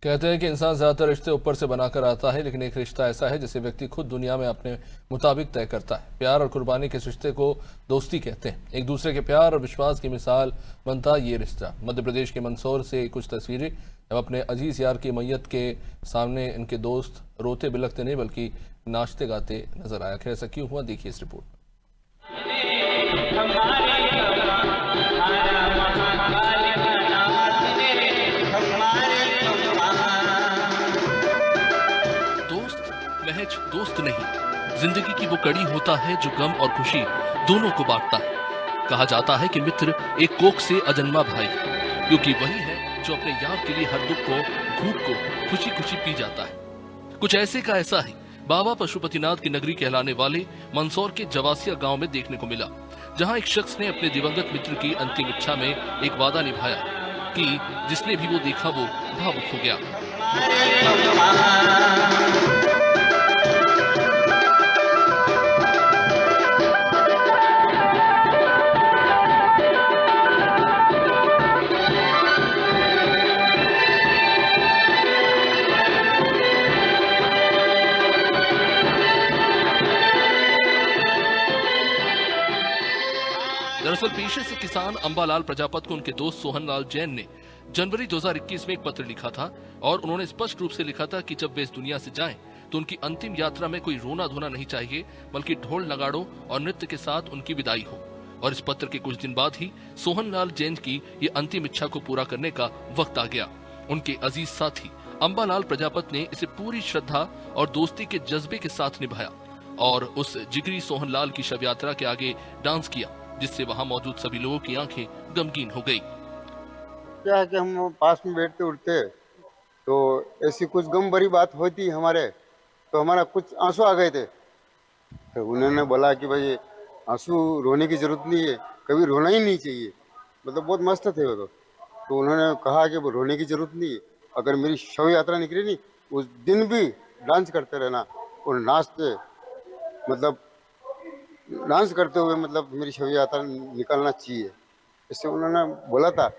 कहते हैं कि इंसान ज्यादातर रिश्ते ऊपर से बनाकर आता है, लेकिन एक रिश्ता ऐसा है जिसे व्यक्ति खुद दुनिया में अपने मुताबिक तय करता है। प्यार और कुर्बानी के इस रिश्ते को दोस्ती कहते हैं। एक दूसरे के प्यार और विश्वास की मिसाल बनता ये रिश्ता। मध्य प्रदेश के मंदसौर से कुछ तस्वीरें। अब अपने अजीज यार की मैयत के सामने इनके दोस्त रोते बिलखते नहीं बल्कि नाचते गाते नजर आया। आखिर ऐसा क्यों हुआ, देखिए इस रिपोर्ट। महज दोस्त नहीं, जिंदगी की वो कड़ी होता है जो गम और खुशी दोनों को बांटता है। कहा जाता है कि मित्र एक कोख से अजन्मा भाई, क्योंकि वही है जो अपने यार के लिए हर दुख को घूंट को खुशी खुशी पी जाता है। कुछ ऐसे का ऐसा ही बाबा पशुपतिनाथ की नगरी कहलाने वाले मंदसौर के जवासिया गांव में देखने को मिला, जहां एक शख्स ने अपने दिवंगत मित्र की अंतिम इच्छा में एक वादा निभाया कि जिसने भी वो देखा वो भावुक हो गया। दरअसल पेशे से किसान अंबालाल प्रजापत को उनके दोस्त सोहनलाल जैन ने जनवरी 2021 में एक पत्र लिखा था और उन्होंने स्पष्ट रूप से लिखा था कि जब वे इस दुनिया से जाएं तो उनकी अंतिम यात्रा में कोई रोना धोना नहीं चाहिए, बल्कि ढोल नगाड़ों और नृत्य के साथ उनकी विदाई हो। और इस पत्र के कुछ दिन बाद ही सोहनलाल जैन की ये अंतिम इच्छा को पूरा करने का वक्त आ गया। उनके अजीज साथी अंबालाल प्रजापत ने इसे पूरी श्रद्धा और दोस्ती के जज्बे के साथ निभाया और उस जिगरी सोहनलाल की शव यात्रा के आगे डांस किया, जिससे वहां मौजूद सभी लोगों की आंखें गमगीन हो गई। क्या है कि हम पास में बैठते उठते तो ऐसी कुछ गम भरी बात होती हमारे, तो हमारा कुछ आंसू आ गए थे। तो उन्होंने बोला कि भाई आंसू रोने की जरूरत नहीं है, कभी रोना ही नहीं चाहिए। मतलब बहुत मस्त थे वो तो उन्होंने कहा कि वो रोने की जरूरत नहीं है, अगर मेरी शव यात्रा निकली नहीं उस दिन भी डांस करते रहना और नाचते, मतलब डांस करते हुए मतलब मेरी शव यात्रा निकलना चाहिए। इससे उन्होंने बोला था।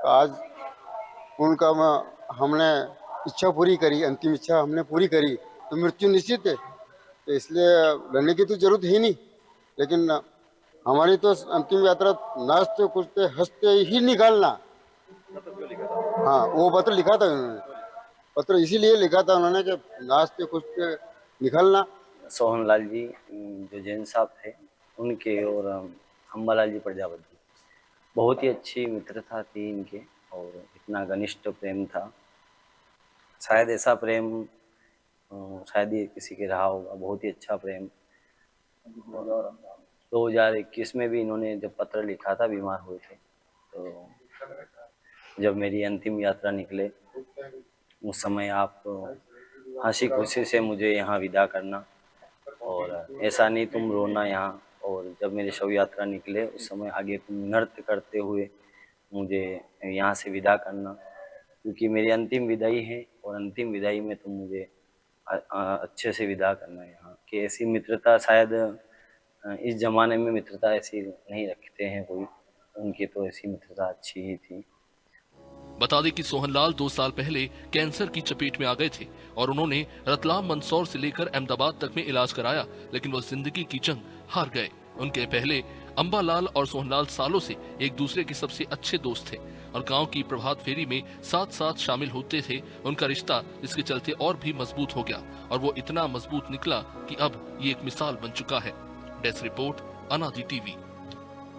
आज उनका हमने इच्छा पूरी करी, अंतिम इच्छा हमने पूरी करी, तो मृत्यु निश्चित है, तो इसलिए लड़ने की तो जरूरत ही नहीं। लेकिन हमारी तो अंतिम यात्रा नाचते कूदते हंसते ही निकालना। हाँ, वो पत्र लिखा था उन्होंने। पत्र इसीलिए लिखा था उन्होंने कि नाचते कूदते निकलना। सोहनलाल जी जो जैन साहब थे उनके और अंबालाल जी प्रजापत जी, बहुत ही अच्छी मित्रता थी इनके और इतना घनिष्ठ प्रेम था। शायद ऐसा प्रेम शायद ही किसी के रहा होगा, बहुत ही अच्छा प्रेम। 2021 में भी इन्होंने जब पत्र लिखा था, बीमार हुए थे, तो जब मेरी अंतिम यात्रा निकले उस समय आप हंसी खुशी से मुझे यहाँ विदा करना और ऐसा नहीं तुम रोना यहाँ, और जब मेरी शव यात्रा निकले उस समय आगे तुम नृत्य करते हुए मुझे यहाँ से विदा करना, क्योंकि मेरी अंतिम विदाई है और अंतिम विदाई में तुम मुझे अच्छे से विदा करना यहाँ। कि ऐसी मित्रता शायद इस जमाने में मित्रता ऐसी नहीं रखते हैं कोई, उनकी तो ऐसी मित्रता अच्छी ही थी। बता दें कि सोहनलाल 2 साल पहले कैंसर की चपेट में आ गए थे और उन्होंने रतलाम मंदसौर से लेकर अहमदाबाद तक में इलाज कराया, लेकिन वो जिंदगी की जंग हार गए। उनके पहले अंबालाल और सोहनलाल सालों से एक दूसरे के सबसे अच्छे दोस्त थे और गांव की प्रभात फेरी में साथ साथ शामिल होते थे। उनका रिश्ता इसके चलते और भी मजबूत हो गया और वो इतना मजबूत निकला कि अब ये एक मिसाल बन चुका है। डेस्क रिपोर्ट, अनादि टीवी।